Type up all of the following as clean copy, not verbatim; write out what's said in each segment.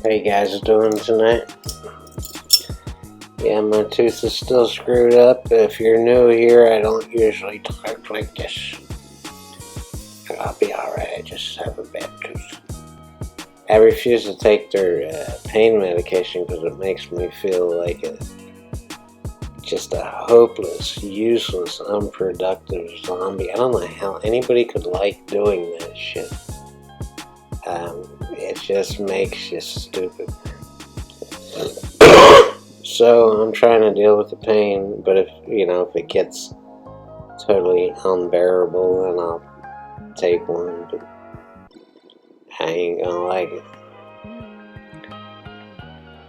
How you guys doing tonight? Yeah, my tooth is still screwed up. If you're new here, I don't usually talk like this. I'll be alright, I just have a bad tooth. I refuse to take their pain medication because it makes me feel like just a hopeless, useless, unproductive zombie. I don't know how anybody could like doing that shit. It just makes you stupid. So I'm trying to deal with the pain, but if it gets totally unbearable, then I'll take one, but I ain't gonna like it.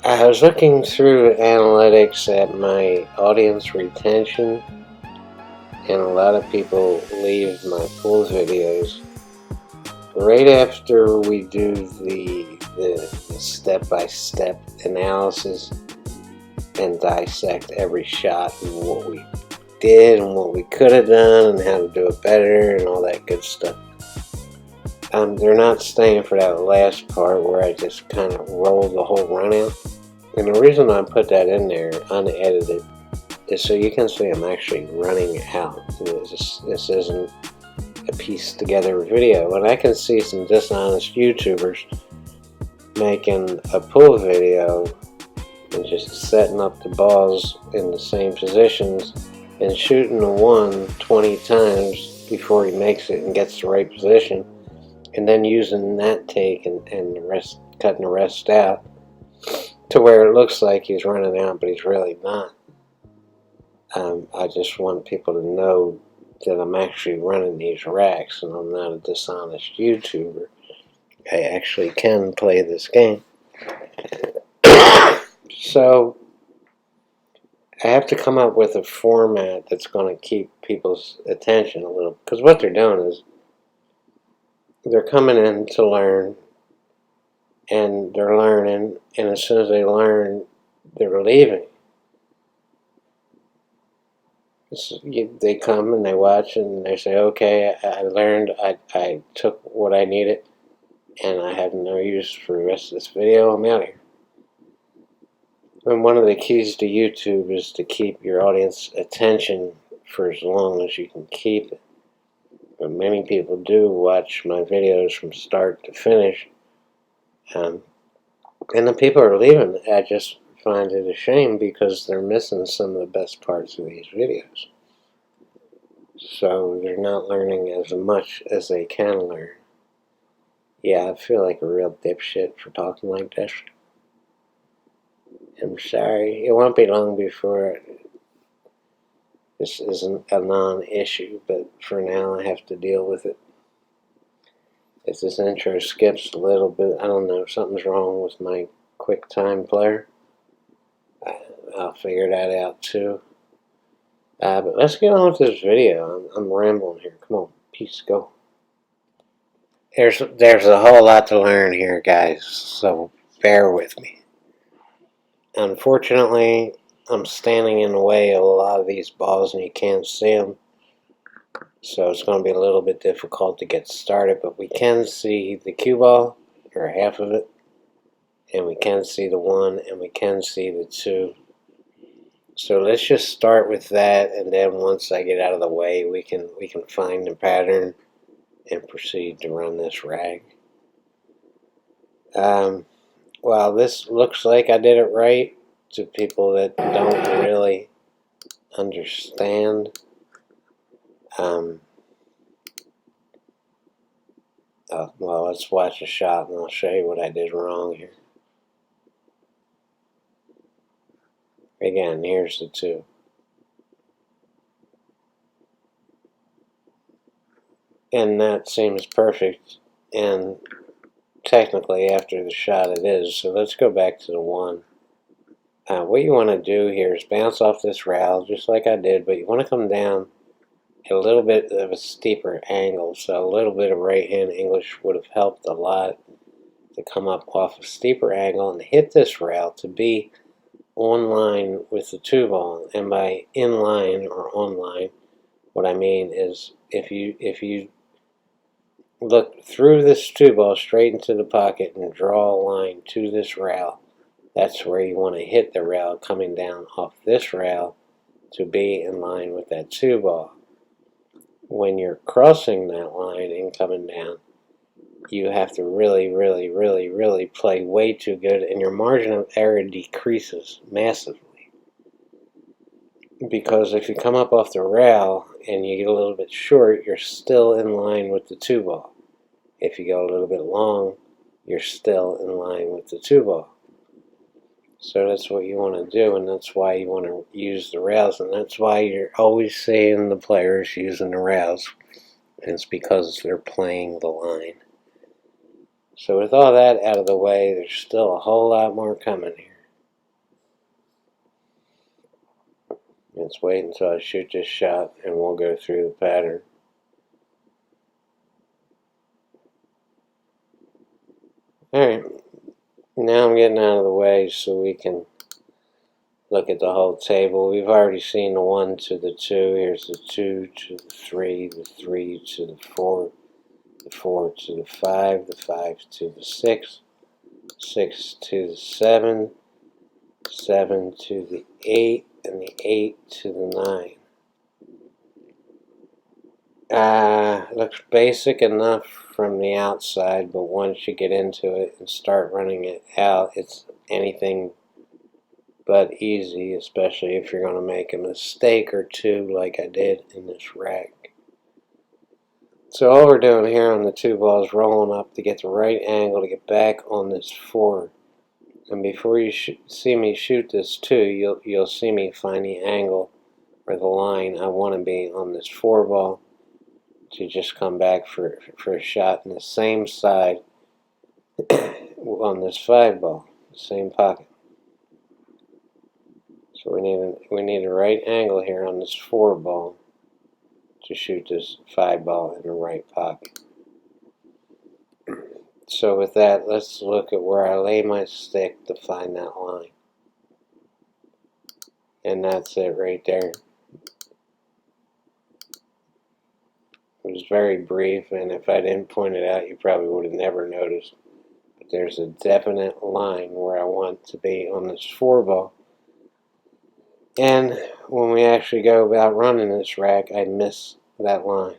I was looking through analytics at my audience retention, and a lot of people leave my full videos right after we do the step-by-step analysis and dissect every shot and what we did and what we could have done and how to do it better and all that good stuff. They're not staying for that last part where I just kind of roll the whole run out. And the reason I put that in there unedited is so you can see I'm actually running out. This isn't a pieced together video. And I can see some dishonest YouTubers making a pull video and just setting up the balls in the same positions and shooting the one 20 times before he makes it and gets the right position, and then using that take and the rest, cutting the rest out to where it looks like he's running out, but he's really not. I just want people to know that I'm actually running these racks and I'm not a dishonest YouTuber. I actually can play this game. So I have to come up with a format that's going to keep people's attention a little, because what they're doing is they're coming in to learn, and they're learning, and as soon as they learn, they're leaving. They come and they watch and they say, okay, I learned, I took what I needed, and I have no use for the rest of this video, I'm out of here. And one of the keys to YouTube is to keep your audience attention for as long as you can keep it. But many people do watch my videos from start to finish, and the people are leaving. I just find it a shame because they're missing some of the best parts of these videos. So they're not learning as much as they can learn. Yeah, I feel like a real dipshit for talking like this. I'm sorry. It won't be long before this isn't a non-issue, but for now I have to deal with it. If this intro skips a little bit, I don't know, something's wrong with my QuickTime player. I'll figure that out too. But let's get on with this video. I'm rambling here. Come on, peace, go. There's a whole lot to learn here, guys, so bear with me. Unfortunately, I'm standing in the way of a lot of these balls and you can't see them. So it's going to be a little bit difficult to get started, but we can see the cue ball, or half of it, and we can see the 1, and we can see the 2. So let's just start with that, and then once I get out of the way, we can find the pattern and proceed to run this rag. Well, this looks like I did it right to people that don't really understand. Well, let's watch a shot and I'll show you what I did wrong here. Again, here's the 2. And that seems perfect, and technically after the shot it is. So let's go back to the 1. What you want to do here is bounce off this rail just like I did, but you want to come down at a little bit of a steeper angle. So a little bit of right hand English would have helped a lot to come up off a steeper angle and hit this rail to be on line with the 2 ball. And by in line or on line, what I mean is if you look through this 2-ball straight into the pocket and draw a line to this rail. That's where you want to hit the rail coming down off this rail to be in line with that 2-ball. When you're crossing that line and coming down, you have to really play way too good, and your margin of error decreases massively. Because if you come up off the rail and you get a little bit short, you're still in line with the 2-ball. If you go a little bit long, you're still in line with the 2-ball. So that's what you want to do, and that's why you want to use the rails, and that's why you're always seeing the players using the rails. It's because they're playing the line. So with all that out of the way, there's still a whole lot more coming here. Let's wait until I shoot this shot and we'll go through the pattern. Alright, now I'm getting out of the way so we can look at the whole table. We've already seen the 1 to the 2. Here's the 2 to the 3, the 3 to the 4, the 4 to the 5, the 5 to the 6, 6 to the 7, 7 to the 8, and the 8 to the 9. Looks basic enough from the outside, but once you get into it and start running it out, it's anything but easy, especially if you're going to make a mistake or two like I did in this rack. So all we're doing here on the 2-ball is rolling up to get the right angle to get back on this 4. And before you see me shoot this 2, you'll see me find the angle or the line I want to be on this 4-ball to just come back for a shot in the same side on this 5-ball, the same pocket. So we need a right angle here on this 4-ball to shoot this 5-ball in the right pocket. So with that, let's look at where I lay my stick to find that line. And that's it right there. It was very brief, and if I didn't point it out, you probably would have never noticed. But there's a definite line where I want to be on this 4-ball. And when we actually go about running this rack, I miss that line.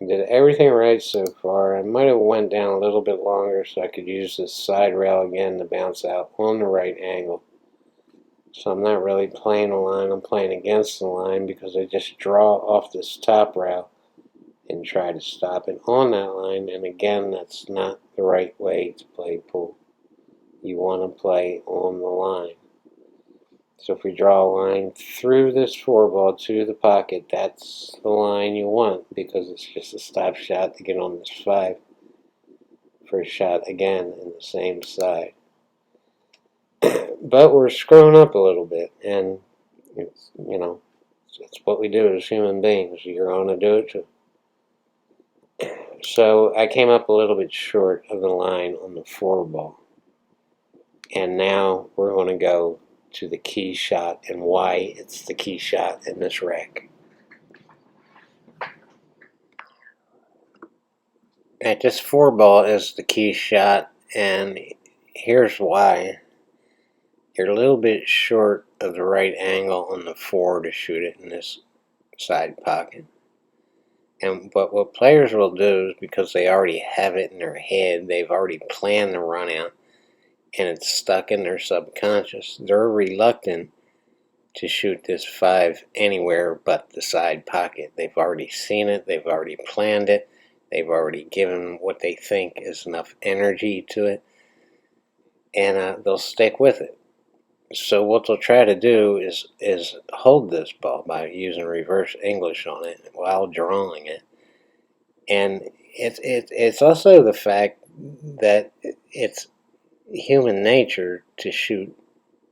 I did everything right so far. I might have went down a little bit longer so I could use this side rail again to bounce out on the right angle. So I'm not really playing the line, I'm playing against the line because I just draw off this top rail and try to stop it on that line. And again, that's not the right way to play pool. You want to play on the line. So if we draw a line through this 4-ball to the pocket, that's the line you want because it's just a stop shot to get on this 5 for a shot again in the same side. But we're screwing up a little bit, and it's, it's what we do as human beings. You're going to do it too. So I came up a little bit short of the line on the 4-ball. And now we're going to go to the key shot and why it's the key shot in this rack. This 4-ball is the key shot, and here's why. You're a little bit short of the right angle on the 4 to shoot it in this side pocket. But what players will do is because they already have it in their head, they've already planned the run out, and it's stuck in their subconscious, they're reluctant to shoot this 5 anywhere but the side pocket. They've already seen it, they've already planned it, they've already given what they think is enough energy to it, and they'll stick with it. So what they'll try to do is hold this ball by using reverse English on it while drawing it. And it's also the fact that it's human nature to shoot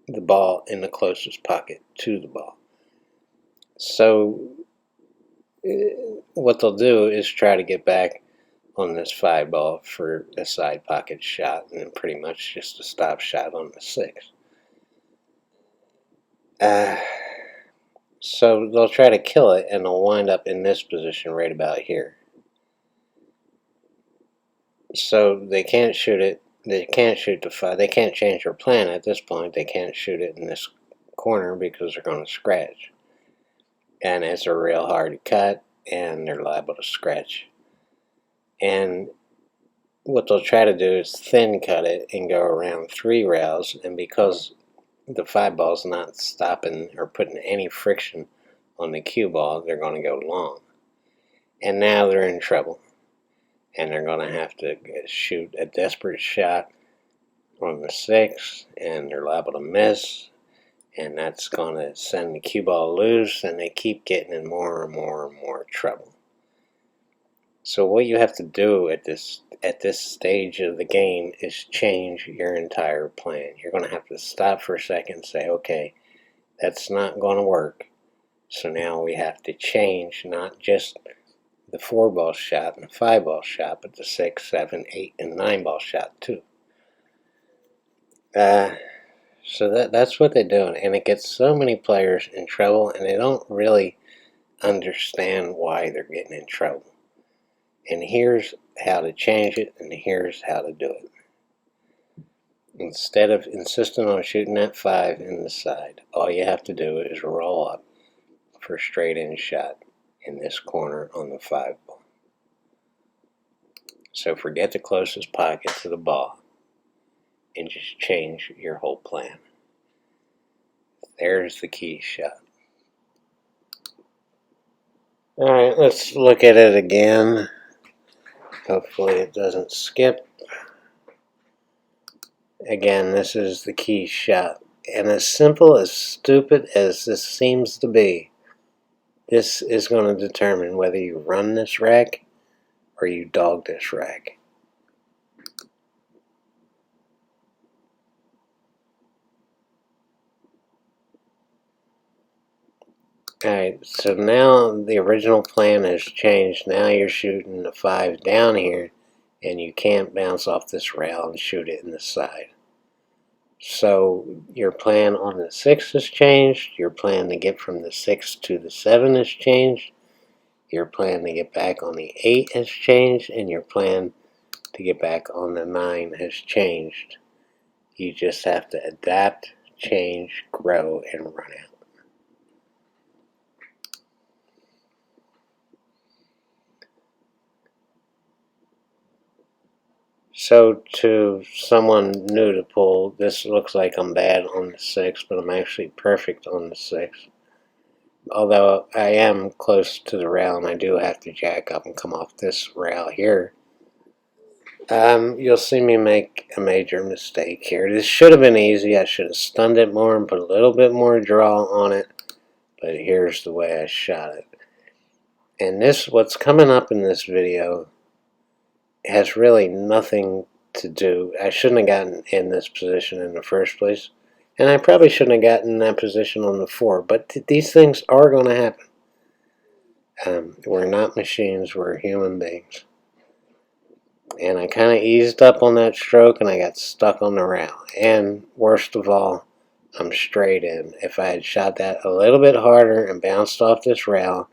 the ball in the closest pocket to the ball. So what they'll do is try to get back on this 5-ball for a side pocket shot and pretty much just a stop shot on the 6. So they'll try to kill it, and they'll wind up in this position right about here. So they can't shoot it. They can't shoot the 5. They can't change their plan at this point. They can't shoot it in this corner because they're going to scratch. And it's a real hard cut, and they're liable to scratch. And what they'll try to do is thin cut it and go around 3 rails, and because the 5 ball's not stopping or putting any friction on the cue ball, they're going to go long. And now they're in trouble. And they're going to have to shoot a desperate shot on the 6, and they're liable to miss, and that's going to send the cue ball loose, and they keep getting in more and more and more trouble. So what you have to do at this stage of the game is change your entire plan. You're going to have to stop for a second and say, okay, that's not going to work. So now we have to change not just the 4 ball shot and the 5 ball shot, but the 6, 7, 8, and 9 ball shot too. So that's what they're doing, and it gets so many players in trouble, and they don't really understand why they're getting in trouble. And here's how to change it, and here's how to do it. Instead of insisting on shooting that 5 in the side, all you have to do is roll up for a straight in shot in this corner on the 5 ball. So forget the closest pocket to the ball and just change your whole plan. There's the key shot. Alright, let's look at it again. Hopefully it doesn't skip. Again, this is the key shot. And as simple, as stupid as this seems to be, this is going to determine whether you run this rack or you dog this rack. Alright, so now the original plan has changed. Now you're shooting the 5 down here, and you can't bounce off this rail and shoot it in the side. So your plan on the 6 has changed, your plan to get from the 6 to the 7 has changed, your plan to get back on the 8 has changed, and your plan to get back on the 9 has changed. You just have to adapt, change, grow, and run out. So to someone new to pool, this looks like I'm bad on the 6, but I'm actually perfect on the 6. Although I am close to the rail and I do have to jack up and come off this rail here. You'll see me make a major mistake here. This should have been easy. I should have stunned it more and put a little bit more draw on it. But here's the way I shot it. And this, what's coming up in this video, has really nothing to do. I shouldn't have gotten in this position in the first place, and I probably shouldn't have gotten in that position on the 4, but these things are going to happen. We're not machines, we're human beings. And I kind of eased up on that stroke and I got stuck on the rail, and worst of all, I'm straight in. If I had shot that a little bit harder and bounced off this rail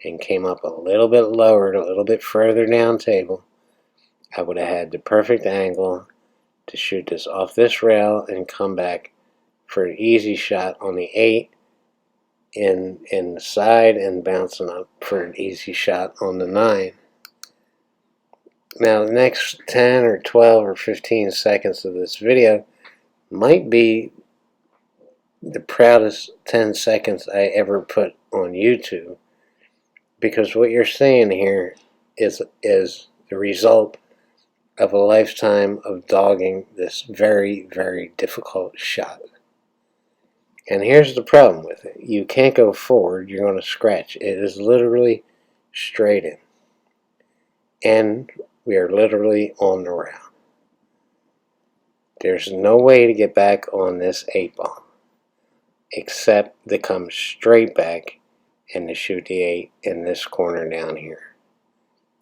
and came up a little bit lower, a little bit further down table, I would have had the perfect angle to shoot this off this rail and come back for an easy shot on the 8 in the side and bouncing up for an easy shot on the 9. Now the next 10 or 12 or 15 seconds of this video might be the proudest 10 seconds I ever put on YouTube, because what you're seeing here is the result of a lifetime of dogging this very, very difficult shot. And here's the problem with it. You can't go forward, you're going to scratch. It is literally straight in. And we are literally on the rail. There's no way to get back on this 8 ball except to come straight back and to shoot the 8 in this corner down here.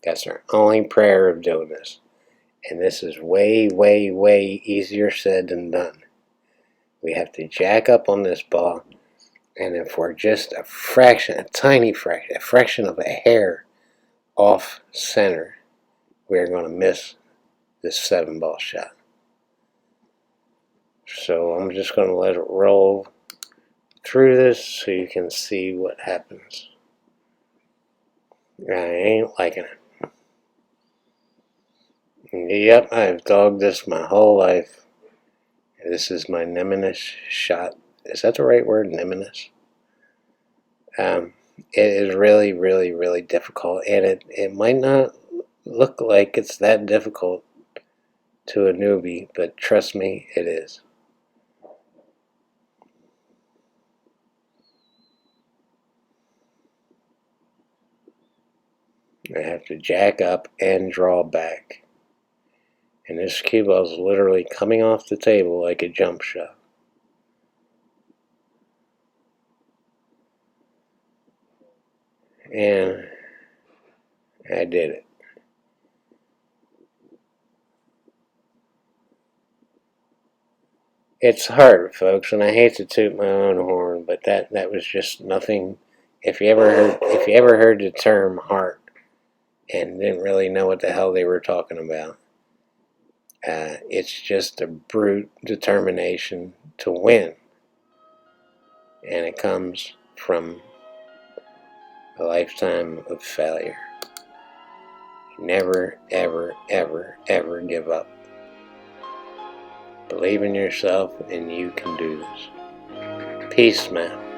That's our only prayer of doing this. And this is way, way, way easier said than done. We have to jack up on this ball, and if we're just a fraction, a tiny fraction, a fraction of a hair off center, we're going to miss this 7-ball shot. So I'm just going to let it roll through this so you can see what happens. I ain't liking it. Yep, I've dogged this my whole life. This is my nemesis shot. Is that the right word, nemesis? It is really, really, really difficult, and it might not look like it's that difficult to a newbie, but trust me, it is. I have to jack up and draw back. And this cue ball is literally coming off the table like a jump shot. And I did it. It's hard, folks, and I hate to toot my own horn, but that was just nothing. If you ever heard the term heart and didn't really know what the hell they were talking about, it's just a brute determination to win, and it comes from a lifetime of failure. Never, ever, ever, ever give up. Believe in yourself, and you can do this. Peace, man.